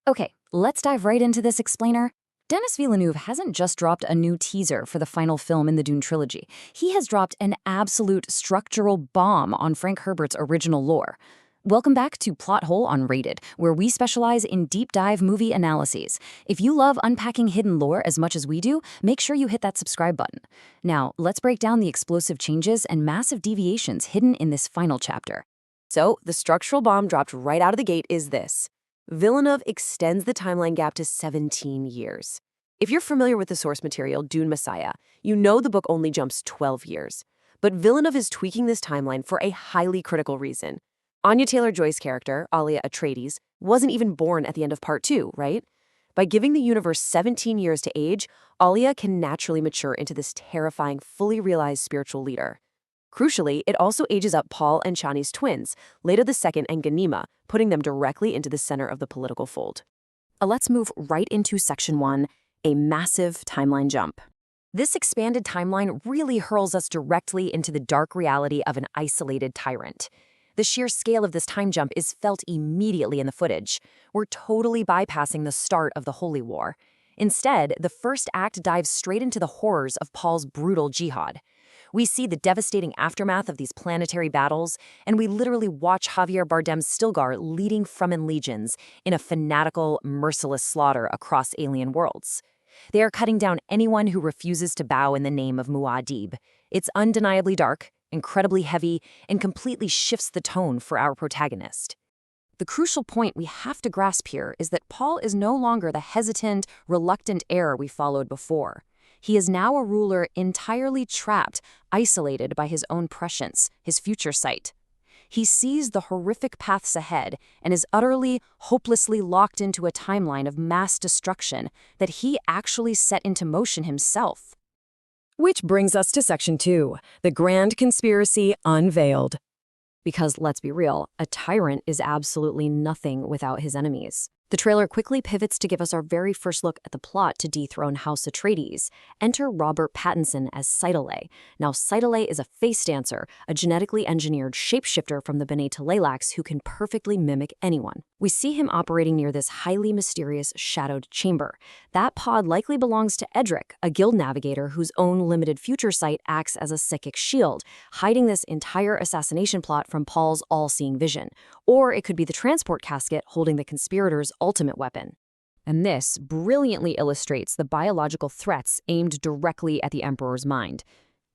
Okay, let's dive right into this explainer. Denis Villeneuve hasn't just dropped a new teaser for the final film in the Dune trilogy. He has dropped an absolute structural bomb on Frank Herbert's original lore. Welcome back to Plot Hole Unrated, where we specialize in deep dive movie analyses. If you love unpacking hidden lore as much as we do, make sure you hit that subscribe button. Now, let's break down the explosive changes and massive deviations hidden in this final chapter. So, the structural bomb dropped right out of the gate is this. Villeneuve extends the timeline gap to 17 years. If you're familiar with the source material, Dune Messiah, you know the book only jumps 12 years. But Villeneuve is tweaking this timeline for a highly critical reason. Anya Taylor-Joy's character, Alia Atreides, wasn't even born at the end of Part 2, right? By giving the universe 17 years to age, Alia can naturally mature into this terrifying, fully realized spiritual leader. Crucially, it also ages up Paul and Chani's twins, Hayt II and Ganima, putting them directly into the center of the political fold. Let's move right into Section 1, a massive timeline jump. This expanded timeline really hurls us directly into the dark reality of an isolated tyrant. The sheer scale of this time jump is felt immediately in the footage. We're totally bypassing the start of the Holy War. Instead, the first act dives straight into the horrors of Paul's brutal jihad. We see the devastating aftermath of these planetary battles, and we literally watch Javier Bardem's Stilgar leading Fremen legions in a fanatical, merciless slaughter across alien worlds. They are cutting down anyone who refuses to bow in the name of Muad'Dib. It's undeniably dark, incredibly heavy, and completely shifts the tone for our protagonist. The crucial point we have to grasp here is that Paul is no longer the hesitant, reluctant heir we followed before. He is now a ruler entirely trapped, isolated by his own prescience, his future sight. He sees the horrific paths ahead and is utterly, hopelessly locked into a timeline of mass destruction that he actually set into motion himself. Which brings us to Section 2, the grand conspiracy unveiled. Because let's be real, a tyrant is absolutely nothing without his enemies. The trailer quickly pivots to give us our very first look at the plot to dethrone House Atreides. Enter Robert Pattinson as Scytale. Now, Scytale is a face dancer, a genetically engineered shapeshifter from the Bene Tleilaxu who can perfectly mimic anyone. We see him operating near this highly mysterious, shadowed chamber. That pod likely belongs to Edric, a guild navigator whose own limited future sight acts as a psychic shield, hiding this entire assassination plot from Paul's all-seeing vision. Or it could be the transport casket holding the conspirators' ultimate weapon. And this brilliantly illustrates the biological threats aimed directly at the Emperor's mind.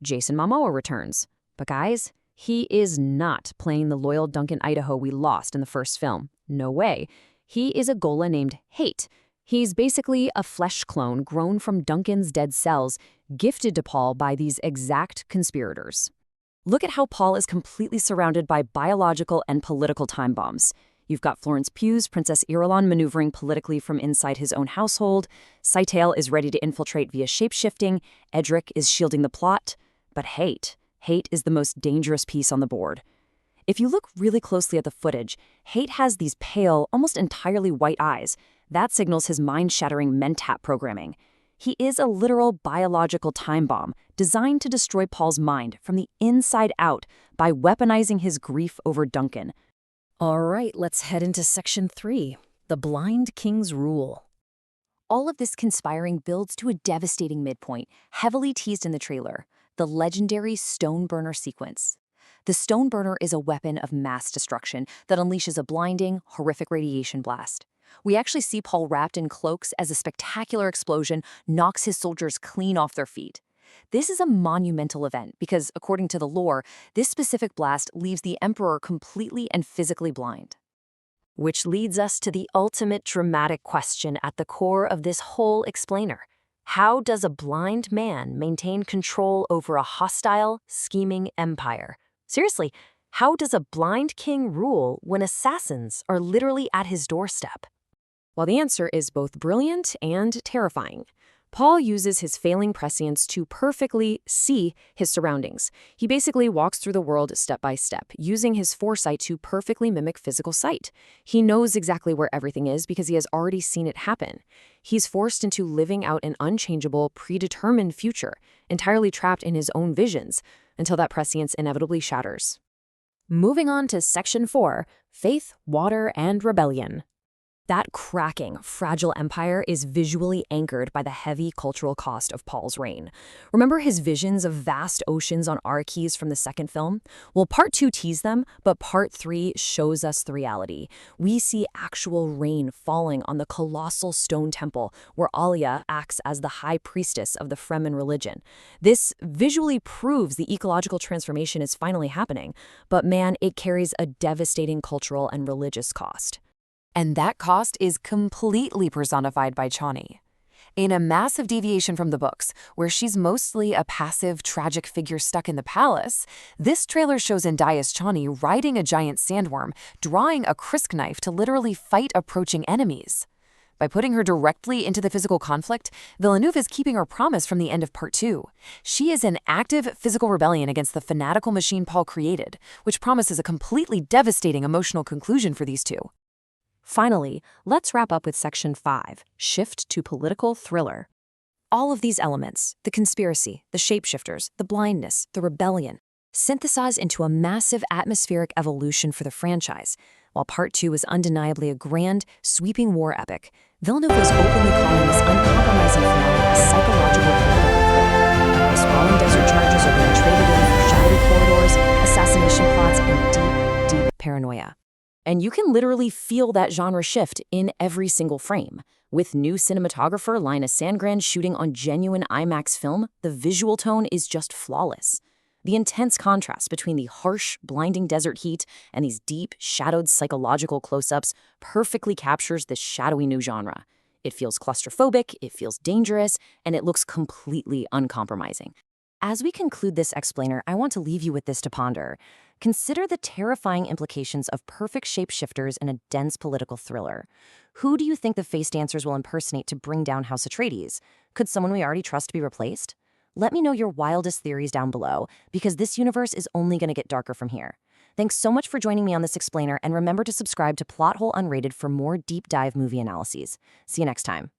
Jason Momoa returns. But guys, he is not playing the loyal Duncan Idaho we lost in the first film. No way. He is a Ghola named Hayt. He's basically a flesh clone grown from Duncan's dead cells, gifted to Paul by these exact conspirators. Look at how Paul is completely surrounded by biological and political time bombs. You've got Florence Pugh's Princess Irulan maneuvering politically from inside his own household. Scytale is ready to infiltrate via shapeshifting. Edric is shielding the plot. But Hayt is the most dangerous piece on the board. If you look really closely at the footage, Hayt has these pale, almost entirely white eyes. That signals his mind-shattering Mentat programming. He is a literal biological time bomb designed to destroy Paul's mind from the inside out by weaponizing his grief over Duncan. All right, let's head into Section 3, the Blind King's Rule. All of this conspiring builds to a devastating midpoint, heavily teased in the trailer, the legendary stone burner sequence. The stone burner is a weapon of mass destruction that unleashes a blinding, horrific radiation blast. We actually see Paul wrapped in cloaks as a spectacular explosion knocks his soldiers clean off their feet. This is a monumental event because, according to the lore, this specific blast leaves the Emperor completely and physically blind. Which leads us to the ultimate dramatic question at the core of this whole explainer. How does a blind man maintain control over a hostile, scheming empire? Seriously, how does a blind king rule when assassins are literally at his doorstep? Well, the answer is both brilliant and terrifying. Paul uses his failing prescience to perfectly see his surroundings. He basically walks through the world step by step, using his foresight to perfectly mimic physical sight. He knows exactly where everything is because he has already seen it happen. He's forced into living out an unchangeable, predetermined future, entirely trapped in his own visions, until that prescience inevitably shatters. Moving on to Section 4, Faith, Water, and Rebellion. That cracking, fragile empire is visually anchored by the heavy cultural cost of Paul's reign. Remember his visions of vast oceans on Arrakis from the second film? Well, part 2 teased them, but part 3 shows us the reality. We see actual rain falling on the colossal stone temple where Alia acts as the high priestess of the Fremen religion. This visually proves the ecological transformation is finally happening, but man, it carries a devastating cultural and religious cost. And that cost is completely personified by Chani. In a massive deviation from the books, where she's mostly a passive, tragic figure stuck in the palace, this trailer shows Zendaia's Chani riding a giant sandworm, drawing a krisk knife to literally fight approaching enemies. By putting her directly into the physical conflict, Villeneuve is keeping her promise from the end of Part 2. She is in active physical rebellion against the fanatical machine Paul created, which promises a completely devastating emotional conclusion for these two. Finally, let's wrap up with Section 5, Shift to Political Thriller. All of these elements, the conspiracy, the shapeshifters, the blindness, the rebellion, synthesize into a massive atmospheric evolution for the franchise. While Part 2 is undeniably a grand, sweeping war epic, Villeneuve was openly calling this uncompromising finale a psychological political thriller. The sprawling desert charges are being traded in for shadowy corridors, assassination plots, and deep, deep paranoia. And you can literally feel that genre shift in every single frame. With new cinematographer Linus Sandgren shooting on genuine IMAX film, the visual tone is just flawless. The intense contrast between the harsh, blinding desert heat and these deep, shadowed psychological close-ups perfectly captures this shadowy new genre. It feels claustrophobic, it feels dangerous, and it looks completely uncompromising. As we conclude this explainer, I want to leave you with this to ponder. Consider the terrifying implications of perfect shapeshifters in a dense political thriller. Who do you think the face dancers will impersonate to bring down House Atreides? Could someone we already trust be replaced? Let me know your wildest theories down below, because this universe is only going to get darker from here. Thanks so much for joining me on this explainer, and remember to subscribe to Plot Hole Unrated for more deep dive movie analyses. See you next time.